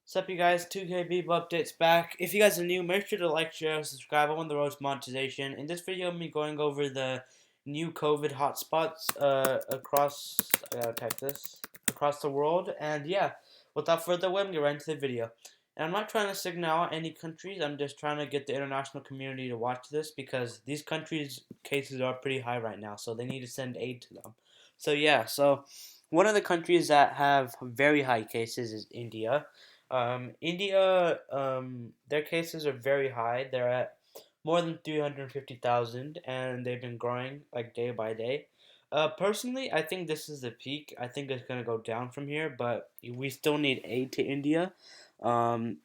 What's up, you guys? 2K People Updates back. If you guys are new, make sure to like, share, subscribe. I'm on the road to monetization. In this video, I'm going over the new COVID hotspots across the world. And yeah, without further ado, I'm get right into the video. And I'm not trying to signal out any countries. I'm just trying to get the international community to watch this because these countries' cases are pretty high right now, so they need to send aid to them. So yeah, one of the countries that have very high cases is India. India, their cases are very high. They're at more than 350,000, and they've been growing like day by day. Personally, I think this is the peak. I think it's gonna go down from here, but we still need aid to India. Um,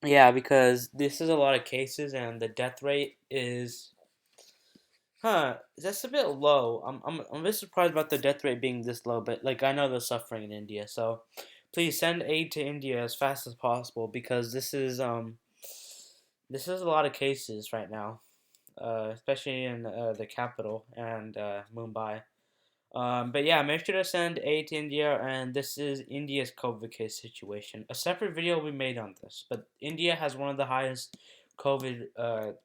yeah, because this is a lot of cases, and the death rate is, that's a bit low. I'm a bit surprised about the death rate being this low, but like I know they're suffering in India, so please send aid to India as fast as possible because this is a lot of cases right now, especially in the capital and Mumbai. But yeah, make sure to send aid to India, and this is India's COVID case situation. A separate video will be made on this, but India has one of the highest COVID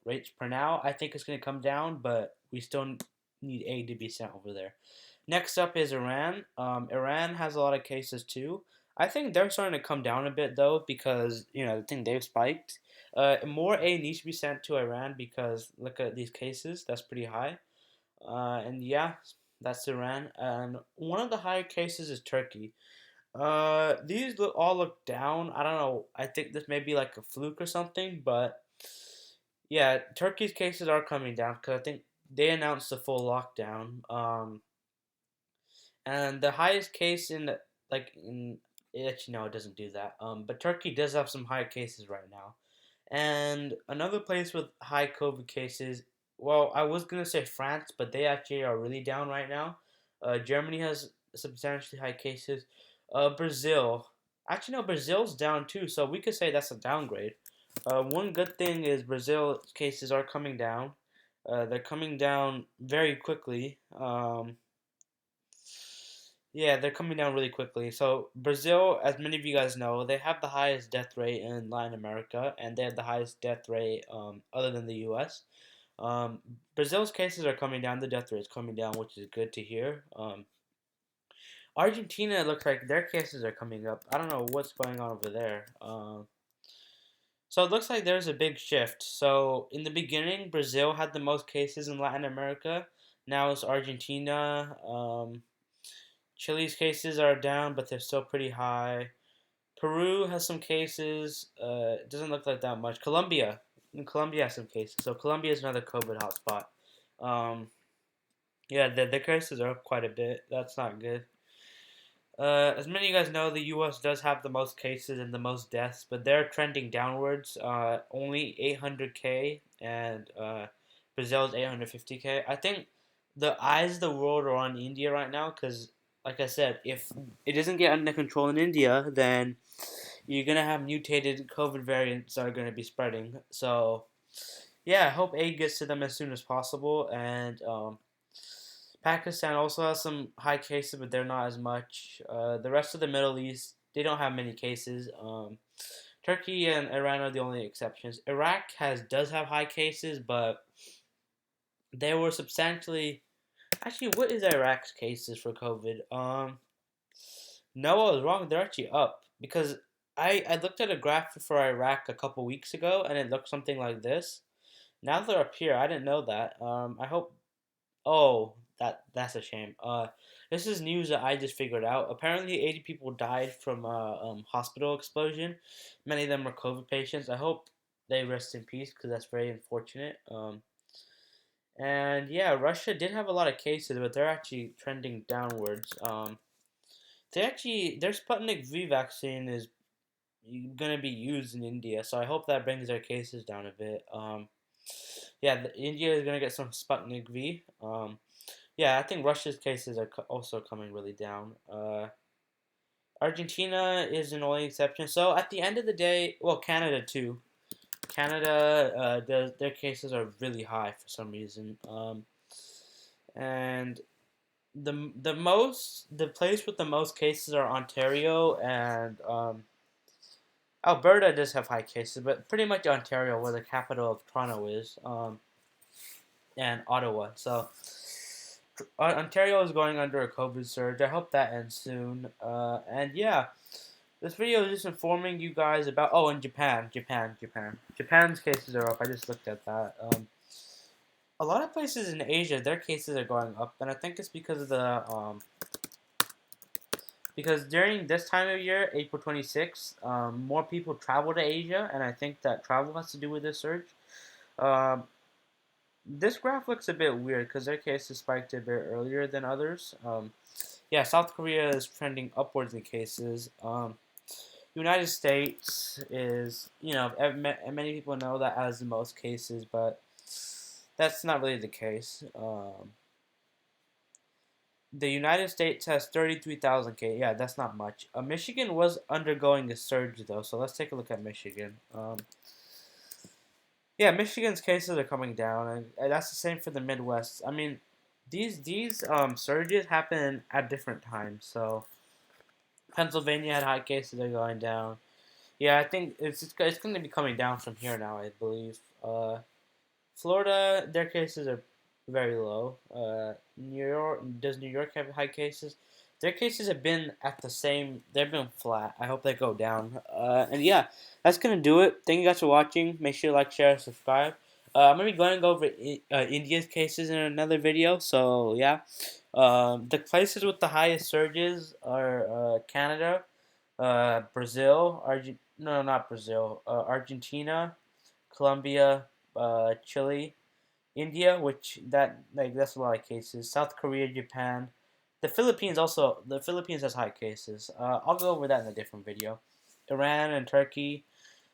rates per now. I think it's going to come down, but we still need aid to be sent over there. Next up is Iran. Iran has a lot of cases too. I think they're starting to come down a bit though because I think they've spiked. More aid needs to be sent to Iran because look at these cases. That's pretty high. And yeah, that's Iran. And one of the higher cases is Turkey. All look down. I don't know. I think this may be like a fluke or something, but yeah, Turkey's cases are coming down because I think they announced a full lockdown. And the highest case in actually no, it doesn't do that. But Turkey does have some high cases right now. And another place with high COVID cases, well, I was gonna say France, but they actually are really down right now. Germany has substantially high cases. Brazil, actually no, Brazil's down too, so we could say that's a downgrade. One good thing is Brazil cases are coming down. They're coming down very quickly. Yeah, they're coming down really quickly. So Brazil, as many of you guys know, they have the highest death rate in Latin America, and they have the highest death rate other than the U.S. Um, Brazil's cases are coming down. The death rate is coming down, which is good to hear. Argentina looks like their cases are coming up. I don't know what's going on over there. So it looks like there's a big shift. So in the beginning, Brazil had the most cases in Latin America. Now it's Argentina. Chile's cases are down, but they're still pretty high. Peru has some cases. It doesn't look like that much. Colombia has some cases. So Colombia is another COVID hotspot. Um, yeah, the cases are up quite a bit. That's not good. As many of you guys know, the U.S. does have the most cases and the most deaths, but they're trending downwards. Only 800K, and Brazil's 850K. I think the eyes of the world are on India right now because, like I said, if it doesn't get under control in India, then you're gonna have mutated COVID variants that are gonna be spreading. So yeah, I hope aid gets to them as soon as possible, and Pakistan also has some high cases, but they're not as much. The rest of the Middle East, they don't have many cases. Turkey and Iran are the only exceptions. Iraq does have high cases, but they were substantially. Actually, what is Iraq's cases for COVID? No, I was wrong. They're actually up because I looked at a graph for Iraq a couple weeks ago, and it looked something like this. Now they're up here. I didn't know that. I hope. Oh, that's a shame. This is news that I just figured out. Apparently, 80 people died from a hospital explosion. Many of them were COVID patients. I hope they rest in peace because that's very unfortunate. And yeah, Russia did have a lot of cases, but they're actually trending downwards. Their Sputnik V vaccine is gonna be used in India, so I hope that brings their cases down a bit. Yeah, India is gonna get some Sputnik V. Yeah, I think Russia's cases are also coming really down. Argentina is an only exception. So at the end of the day, well, Canada too. Canada, their cases are really high for some reason. And the place with the most cases are Ontario, and Alberta does have high cases, but pretty much Ontario, where the capital of Toronto is, and Ottawa. So Ontario is going under a COVID surge. I hope that ends soon. And yeah, this video is just informing you guys about. Oh, and Japan's cases are up. I just looked at that. A lot of places in Asia, their cases are going up, and I think it's because of the because during this time of year, April 26th, more people travel to Asia, and I think that travel has to do with this surge. Um, this graph looks a bit weird because their cases spiked a bit earlier than others. Yeah, South Korea is trending upwards in cases. United States is, many people know that has the most cases, but that's not really the case. The United States has 33,000 cases. Yeah, that's not much. Michigan was undergoing a surge, though, so let's take a look at Michigan. Yeah, Michigan's cases are coming down, and that's the same for the Midwest. I mean, these surges happen at different times. So Pennsylvania had high cases; they're going down. Yeah, I think it's going to be coming down from here now. I believe. Florida, their cases are very low. New York have high cases? Their cases have been at the same. They've been flat. I hope they go down. And yeah, that's gonna do it. Thank you guys for watching. Make sure to like, share, and subscribe. I'm gonna be going over India's cases in another video. So yeah, the places with the highest surges are Canada, Brazil, no, not Brazil, Argentina, Colombia, Chile, India, which that's a lot of cases. South Korea, Japan, the Philippines also. The Philippines has high cases. I'll go over that in a different video. Iran and Turkey.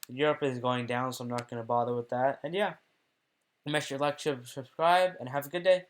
Europe is going down, so I'm not gonna bother with that. And yeah, make sure to like, subscribe, and have a good day.